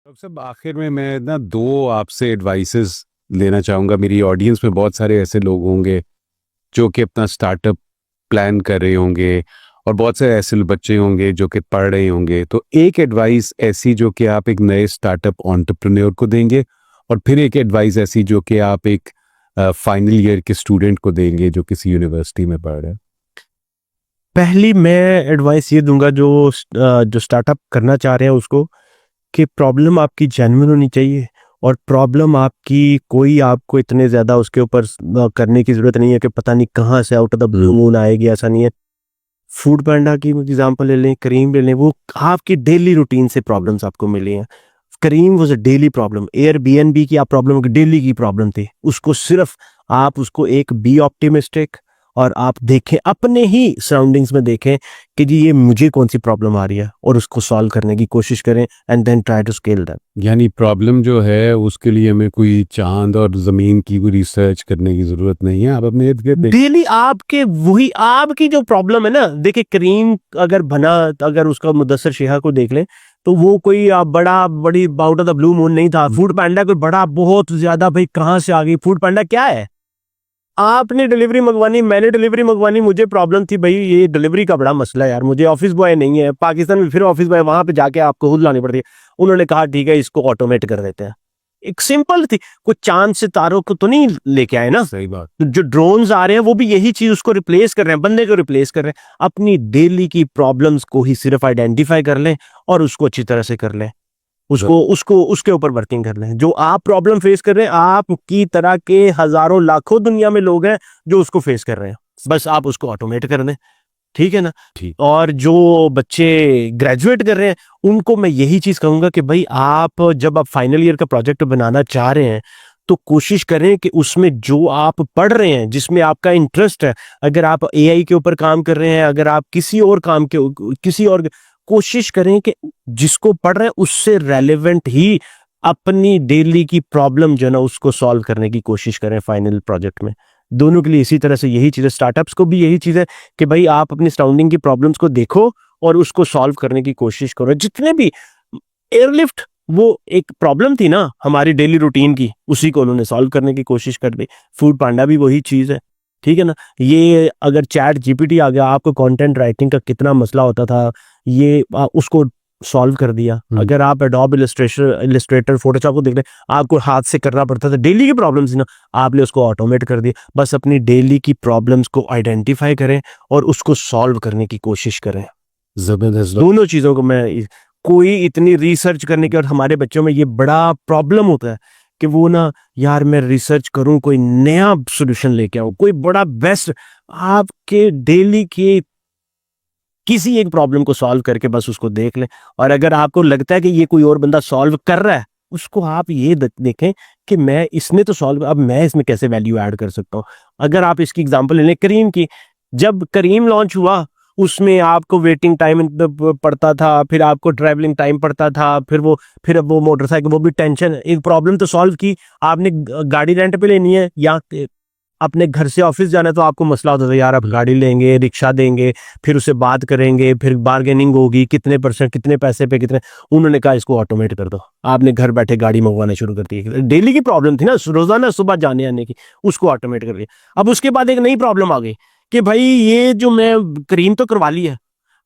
Doctor साहब, आखिर में मैं ना दो आपसे एडवाइसेस लेना चाहूँगा। मेरी ऑडियंस में बहुत सारे ऐसे लोग होंगे जो कि अपना स्टार्टअप प्लान कर रहे होंगे, और बहुत सारे ऐसे बच्चे होंगे जो कि पढ़ रहे होंगे। तो एक एडवाइस ऐसी जो कि आप एक नए स्टार्टअप एंटरप्रेन्योर को देंगे, और फिर एक एडवाइस ऐसी जो कि आप एक फाइनल ईयर के स्टूडेंट को देंगे जो किसी यूनिवर्सिटी में पढ़ रहे हैं। पहली मैं एडवाइस ये दूंगा जो स्टार्टअप करना चाह रहे हैं उसको, कि प्रॉब्लम आपकी जेन्युइन होनी चाहिए। और प्रॉब्लम आपकी कोई आपको इतने ज़्यादा उसके ऊपर करने की ज़रूरत नहीं है कि पता नहीं कहाँ से out of the blue moon आएगी, ऐसा नहीं है। फूड पांडा की एग्जांपल ले लें, करीम ले लें, वो आपकी डेली रूटीन से प्रॉब्लम्स आपको मिली हैं। Careem was a daily problem, Airbnb की आप प्रॉब्लम डेली की प्रॉब्लम थी उसको। सिर्फ आप उसको एक बी ऑप्टिमिस्टिक, और आप देखें अपने ही सराउंडिंग्स में देखें कि जी ये मुझे कौन सी प्रॉब्लम आ रही है, और उसको सॉल्व करने की कोशिश करें and then try to scale that. यानी प्रॉब्लम जो है उसके लिए हमें कोई चांद और ज़मीन की कोई रिसर्च करने की ज़रूरत नहीं है। आप अपने इर्द गिर्द डेली आपके वही आपकी जो प्रॉब्लम है ना, देखिए करीम अगर बना, अगर उसका मुदस्सर शेहा को देख लें, तो वो कोई बड़ी out of the blue moon नहीं था। फूड पांडा कोई बड़ा बहुत ज्यादा भाई कहाँ से आ गई। फूड पांडा क्या है? आपने डिलीवरी मंगवानी, मैंने डिलीवरी मंगवानी, मुझे प्रॉब्लम थी भाई ये डिलीवरी का बड़ा मसला है यार, मुझे ऑफिस बॉय नहीं है। पाकिस्तान में फिर ऑफिस बॉय, वहां पे जाके आपको खुद लानी पड़ती है। उन्होंने कहा ठीक है इसको ऑटोमेट कर देते हैं। एक सिंपल थी, कुछ चांद सितारों को तो नहीं लेके आए ना। सही बात। तो जो ड्रोन्स आ रहे हैं वो भी यही चीज उसको रिप्लेस कर रहे हैं, बंदे को रिप्लेस कर रहे हैं। अपनी डेली की प्रॉब्लम्स को ही सिर्फ आइडेंटिफाई कर लें और उसको अच्छी तरह से कर लें, उसको उसको उसके ऊपर वर्किंग कर लें। जो आप प्रॉब्लम फेस कर रहे हैं, आपकी तरह के हजारों लाखों दुनिया में लोग हैं जो उसको फेस कर रहे हैं, बस आप उसको ऑटोमेट कर दें। ठीक है ना? ठीक। और जो बच्चे ग्रेजुएट कर रहे हैं उनको मैं यही चीज कहूंगा कि भाई आप जब आप फाइनल ईयर का प्रोजेक्ट बनाना चाह रहे हैं तो कोशिश करें कि उसमें जो आप पढ़ रहे हैं, जिसमें आपका इंटरेस्ट है, अगर आप एआई के ऊपर काम कर रहे हैं, अगर आप किसी और काम के किसी और, कोशिश करें कि जिसको पढ़ रहे हैं उससे रेलेवेंट ही अपनी डेली की प्रॉब्लम जो है ना उसको सॉल्व करने की कोशिश करें फाइनल प्रोजेक्ट में। दोनों के लिए इसी तरह से यही चीज है, स्टार्टअप्स को भी यही चीज है कि भाई आप अपनी सराउंडिंग की प्रॉब्लम्स को देखो और उसको सॉल्व करने की कोशिश करो। जितने भी एयरलिफ्ट, वो एक प्रॉब्लम थी ना हमारी डेली रूटीन की, उसी को उन्होंने सॉल्व करने की कोशिश कर दी। फूड पांडा भी वही चीज है। ठीक है ना? ये अगर चैट जीपीटी आ गया, आपको कंटेंट राइटिंग का कितना मसला होता था, ये उसको सॉल्व कर दिया। अगर आप एडोब इलस्ट्रेटर फोटोशॉप को देख रहे, आपको हाथ से करना पड़ता था, डेली की प्रॉब्लम्स थी ना, आपने उसको ऑटोमेट कर दिया। बस अपनी डेली की प्रॉब्लम्स को आइडेंटिफाई करें और उसको सॉल्व करने की कोशिश करें। जबरदस्त। दोनों चीजों को मैं, कोई इतनी रिसर्च करने की, और हमारे बच्चों में ये बड़ा प्रॉब्लम होता है कि वो ना, यार मैं रिसर्च करूं, कोई नया सॉल्यूशन लेके आऊं, कोई बड़ा बेस्ट, आपके डेली के किसी एक प्रॉब्लम को सॉल्व करके बस उसको देख लें। और अगर आपको लगता है कि ये कोई और बंदा सॉल्व कर रहा है, उसको आप ये देखें कि मैं इसने तो सॉल्व, अब मैं इसमें कैसे वैल्यू ऐड कर सकता हूँ। अगर आप इसकी एग्जांपल ले लें करीम की, जब करीम लॉन्च हुआ उसमें आपको वेटिंग टाइम पड़ता था, फिर आपको ट्रैवलिंग टाइम पड़ता था, फिर अब वो मोटरसाइकिल, वो भी टेंशन। एक प्रॉब्लम तो सॉल्व की आपने, गाड़ी रेंट पे लेनी है या अपने घर से ऑफिस जाना है, तो आपको मसला होता था यार अब गाड़ी लेंगे, रिक्शा देंगे, फिर उससे बात करेंगे, फिर बार्गेनिंग होगी, कितने परसेंट, कितने पैसे पे कितने। उन्होंने कहा इसको ऑटोमेट कर दो, आपने घर बैठे गाड़ी मंगवाना शुरू कर दी। डेली की प्रॉब्लम थी ना रोजाना सुबह जाने आने की, उसको ऑटोमेट कर दिया। अब उसके बाद एक नई प्रॉब्लम आ गई कि भाई ये जो मैं क्रीम तो करवा ली है,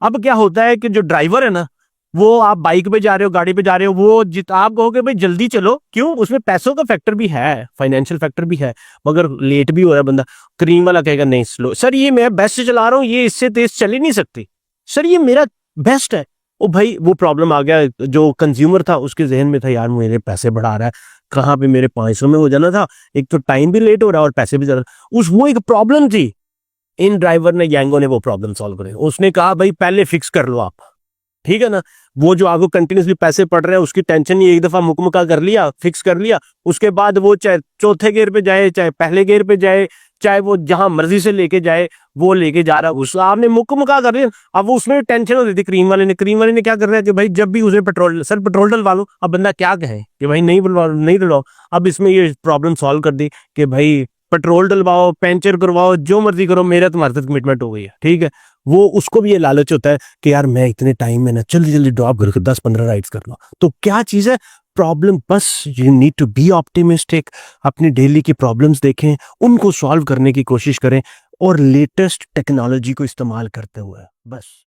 अब क्या होता है कि जो ड्राइवर है ना, वो आप बाइक पे जा रहे हो, गाड़ी पे जा रहे हो, वो आप कहोगे भाई जल्दी चलो, क्यों, उसमें पैसों का फैक्टर भी है, फाइनेंशियल फैक्टर भी है, मगर लेट भी हो रहा है बंदा। क्रीम वाला कहेगा नहीं स्लो, सर ये मैं बेस्ट से चला रहा हूँ, ये इससे तेज चल ही नहीं सकती, सर ये मेरा बेस्ट है। ओ भाई वो प्रॉब्लम आ गया, जो कंज्यूमर था उसके जहन में था यार मेरे पैसे बढ़ा रहा है, कहाँ पे मेरे 500 में हो जाना था, एक तो टाइम भी लेट हो रहा है और पैसे भी ज्यादा, वो एक प्रॉब्लम थी। इन ड्राइवर ने, यांगो ने वो प्रॉब्लम सॉल्व करी। उसने कहा भाई पहले फिक्स कर लो आप, ठीक है ना, वो जो आपको कंटिन्यूसली पैसे पड़ रहे हैं उसकी टेंशन ही एक दफा मुकम्मल कर लिया, फिक्स कर लिया, उसके बाद वो चाहे चौथे गियर पे जाए, चाहे पहले गियर पे जाए, चाहे वो जहां मर्जी से लेके जाए, वो लेके जा रहा है, उस आपने मुकम्मल कर लिया। अब वो उसमें टेंशन होती थी क्रीम वाले ने क्या कर रहा है कि भाई जब भी उसे पेट्रोल, सर पेट्रोल डलवा लो, अब बंदा क्या कहे कि भाई नहीं डलवाओ। अब इसमें ये प्रॉब्लम सॉल्व कर दी कि भाई पेट्रोल डलवाओ, पंचर करवाओ, जो मर्जी करो, मेरा तुम्हारे साथ कमिटमेंट हो गई है। ठीक है, वो उसको भी ये लालच होता है कि यार मैं इतने टाइम में ना जल्दी जल्दी ड्रॉप करके 10-15 राइड्स कर लो। तो क्या चीज है, प्रॉब्लम बस you need to be optimistic, अपनी डेली की प्रॉब्लम्स देखें, उनको सॉल्व करने की कोशिश करें और लेटेस्ट टेक्नोलॉजी को इस्तेमाल करते हुए बस।